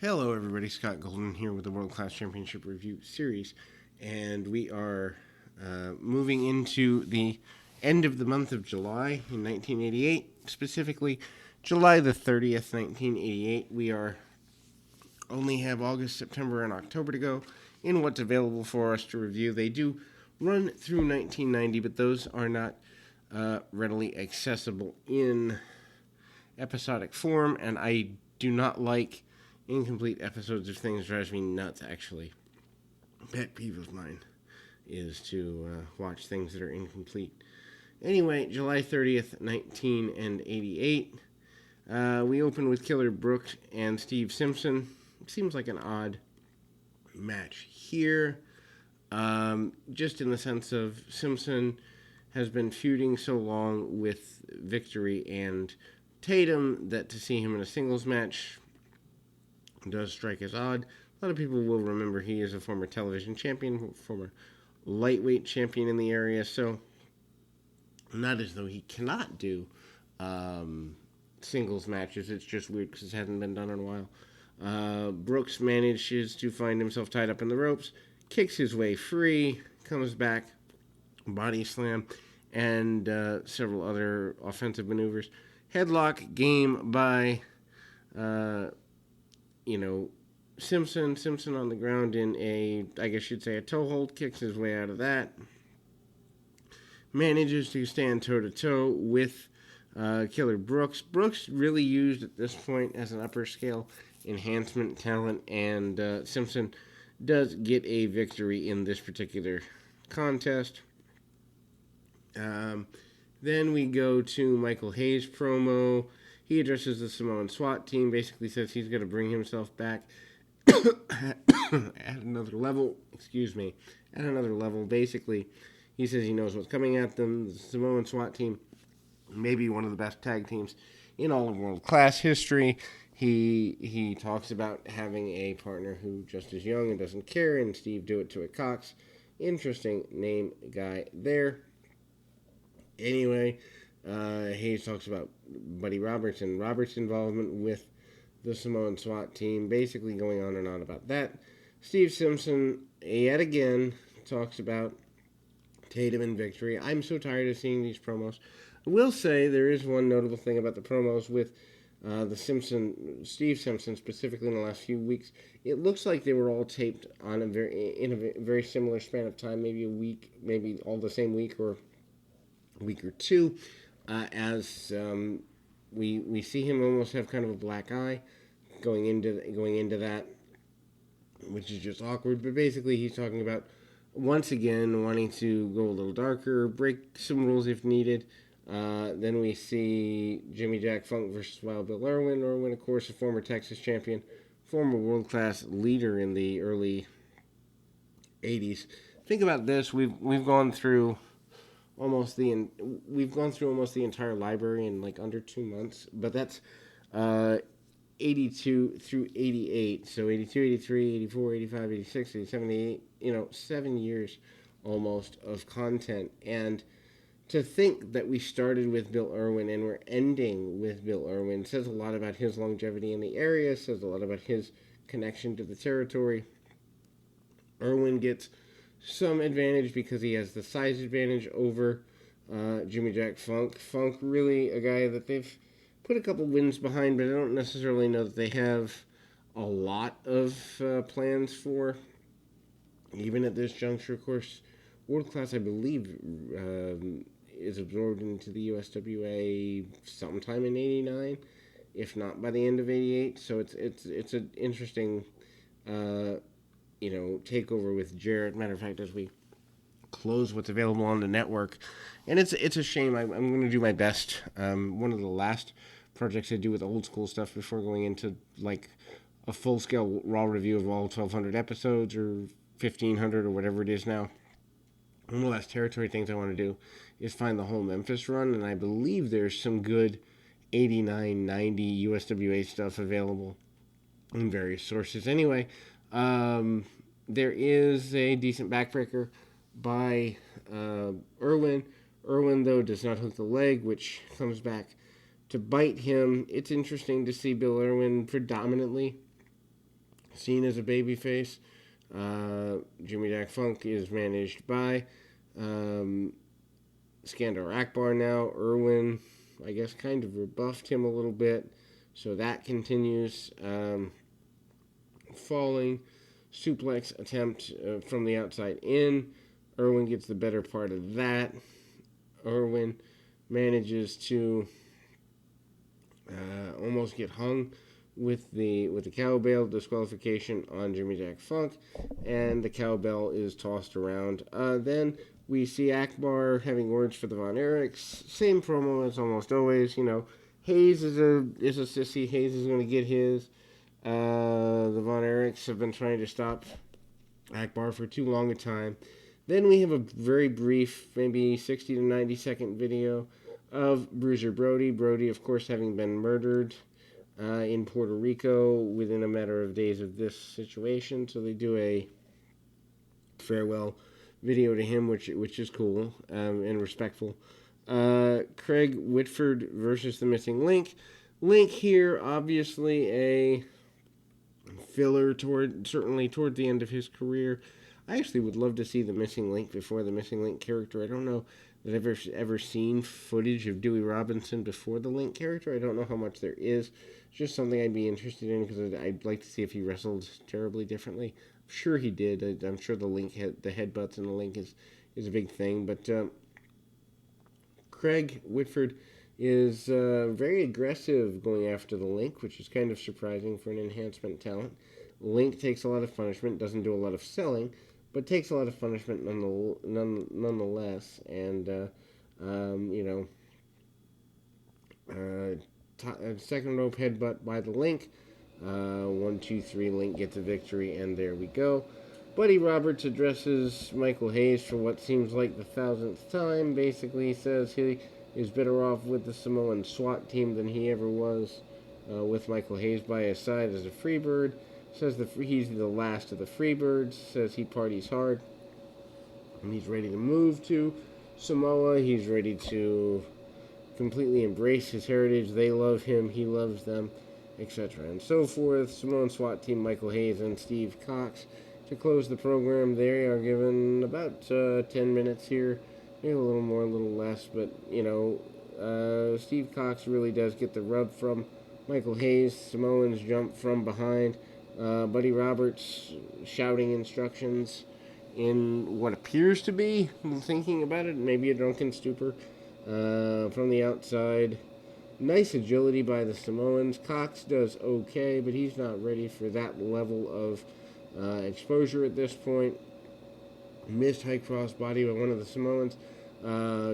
Hello, everybody. Scott Golden here with the World Class Championship Review Series, and we are moving into the end of the month of July in 1988, specifically July the 30th, 1988. We only have August, September, and October to go in what's available for us to review. They do run through 1990, but those are not readily accessible in episodic form, and I do not like incomplete episodes of things. Drives me nuts, actually. Pet peeve of mine is to watch things that are incomplete. Anyway, July 30th, 1988. We open with Killer Brooks and Steve Simpson. It seems like an odd match here. Just in the sense of Simpson has been feuding so long with Victory and Tatum that to see him in a singles match does strike as odd. A lot of people will remember he is a former television champion, former lightweight champion in the area, so not as though he cannot do singles matches. It's just weird because it hasn't been done in a while. Brooks manages to find himself tied up in the ropes, kicks his way free, comes back, body slam, and several other offensive maneuvers. Headlock game by Simpson on the ground in I guess you'd say a toe hold, kicks his way out of that. Manages to stand toe-to-toe with Killer Brooks. Brooks really used at this point as an upper scale enhancement talent, and Simpson does get a victory in this particular contest. Then we go to Michael Hayes' promo. He addresses the Samoan SWAT team, basically says he's going to bring himself back at another level. At another level. Basically, he says he knows what's coming at them. The Samoan SWAT team may be one of the best tag teams in all of world-class history. He talks about having a partner who just is young and doesn't care, and Steve Do It To It Cox. Interesting name guy there. Anyway, Hayes talks about Buddy Roberts' involvement with the Samoan SWAT team, basically going on and on about that. Steve Simpson, yet again, talks about Tatum and Victory. I'm so tired of seeing these promos. I will say there is one notable thing about the promos with Steve Simpson, specifically in the last few weeks. It looks like they were all taped on in a very similar span of time, maybe a week, maybe all the same week or a week or two, as we see him almost have kind of a black eye going into that, which is just awkward. But basically, he's talking about once again wanting to go a little darker, break some rules if needed. Then we see Jimmy Jack Funk versus Wild Bill Irwin. Irwin, of course, a former Texas champion, former world-class leader in the early 80s. Think about this: we've gone through almost the entire library in like under 2 months, but that's 82 through 88. So 82, 83, 84, 85, 86, 87, 88, 7 years almost of content. And to think that we started with Bill Irwin and we're ending with Bill Irwin says a lot about his longevity in the area, says a lot about his connection to the territory. Irwin gets some advantage because he has the size advantage over Jimmy Jack Funk. Funk, really a guy that they've put a couple wins behind, but I don't necessarily know that they have a lot of plans for. Even at this juncture, of course, World Class, I believe, is absorbed into the USWA sometime in '89, if not by the end of '88. So it's an interesting takeover with Jarrett. Matter of fact, as we close what's available on the network, and it's a shame. I'm going to do my best. One of the last projects I do with old school stuff before going into like a full scale raw review of all 1,200 episodes or 1,500 or whatever it is now. One of the last territory things I want to do is find the whole Memphis run, and I believe there's some good 89, 90 USWA stuff available in various sources. Anyway, there is a decent backbreaker by Irwin. Irwin, though, does not hook the leg, which comes back to bite him. It's interesting to see Bill Irwin predominantly seen as a babyface. Jimmy Jack Funk is managed by Skandar Akbar now. Irwin, I guess, kind of rebuffed him a little bit. So that continues. Falling suplex attempt from the outside in. Irwin gets the better part of that. Irwin manages to almost get hung with the cowbell disqualification on Jimmy Jack Funk, and the cowbell is tossed around. Then we see Akbar having words for the Von Erichs. Same promo as almost always. Hayes is a sissy. Hayes is going to get his. The Von Erichs have been trying to stop Akbar for too long a time. Then we have a very brief, maybe 60 to 90 second video of Bruiser Brody. Brody, of course, having been murdered in Puerto Rico within a matter of days of this situation. So they do a farewell video to him, which is cool and respectful. Craig Whitford versus the Missing Link. Link here, obviously a filler certainly toward the end of his career. I actually would love to see the Missing Link before the Missing Link character. I don't know that I've ever seen footage of Dewey Robinson before the Link character. I don't know how much there is. It's just something I'd be interested in because I'd like to see if he wrestled terribly differently. I'm sure he did. I'm sure the headbutts and the Link is a big thing. But Craig Whitford is very aggressive going after the Link, which is kind of surprising for an enhancement talent. Link takes a lot of punishment, doesn't do a lot of selling, but takes a lot of punishment nonetheless. And, second rope headbutt by the Link. 1, 2, 3, Link gets a victory, and there we go. Buddy Roberts addresses Michael Hayes for what seems like the 1,000th time. Basically, he says he is better off with the Samoan SWAT team than he ever was with Michael Hayes by his side as a Freebird. Says he's the last of the Freebirds. Says he parties hard. And he's ready to move to Samoa. He's ready to completely embrace his heritage. They love him. He loves them, etc. and so forth. Samoan SWAT team Michael Hayes and Steve Cox. To close the program, they are given about 10 minutes here. Maybe a little more, a little less. But, Steve Cox really does get the rub from Michael Hayes. Samoans jump from behind. Buddy Roberts shouting instructions in what appears to be, thinking about it, maybe a drunken stupor from the outside. Nice agility by the Samoans. Cox does okay, but he's not ready for that level of exposure at this point. Missed high cross body by one of the Samoans.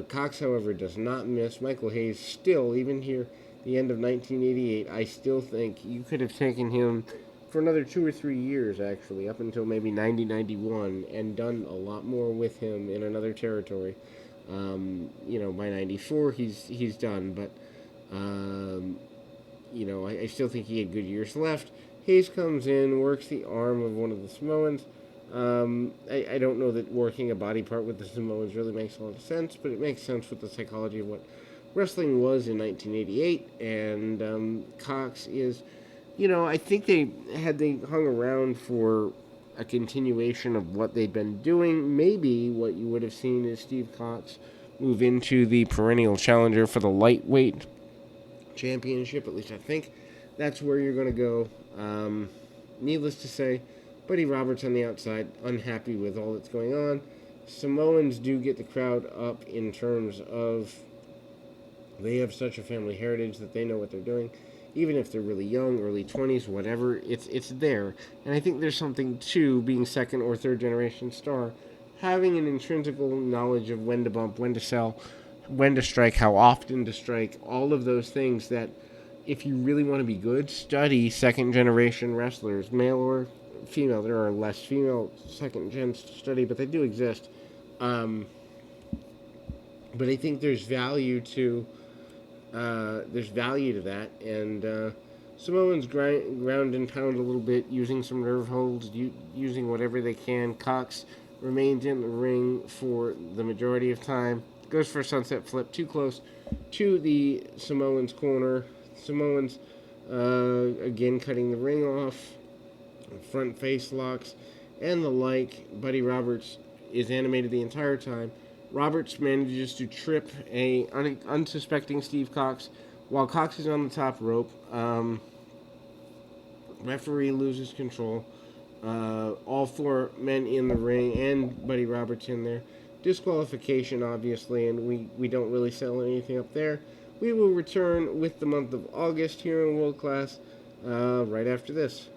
Cox, however, does not miss. Michael Hayes still, even here, the end of 1988, I still think you could have taken him for another 2 or 3 years, actually, up until maybe 90, 91, and done a lot more with him in another territory. By 94, he's done, but, I still think he had good years left. Hayes comes in, works the arm of one of the Samoans. I don't know that working a body part with the Samoans really makes a lot of sense, but it makes sense with the psychology of what wrestling was in 1988, and Cox is... I think they hung around for a continuation of what they'd been doing, maybe what you would have seen is Steve Cox move into the perennial challenger for the lightweight championship. At least I think that's where you're going to go. Needless to say, Buddy Roberts on the outside, unhappy with all that's going on. Samoans do get the crowd up in terms of they have such a family heritage that they know what they're doing. Even if they're really young, early 20s, whatever, it's there. And I think there's something to being second or third generation star, having an intrinsical knowledge of when to bump, when to sell, when to strike, how often to strike, all of those things that if you really want to be good, study second generation wrestlers, male or female. There are less female second gens to study, but they do exist. But I think there's value to that, and Samoans ground and pound a little bit, using some nerve holds, using whatever they can. Cox remains in the ring for the majority of time, goes for a sunset flip, too close to the Samoans' corner. Samoans, again, cutting the ring off. front face locks, and the like. Buddy Roberts is animated the entire time. Roberts manages to trip a unsuspecting Steve Cox while Cox is on the top rope. Referee loses control. All four men in the ring and Buddy Roberts in there. Disqualification, obviously, and we don't really settle anything up there. We will return with the month of August here in World Class right after this.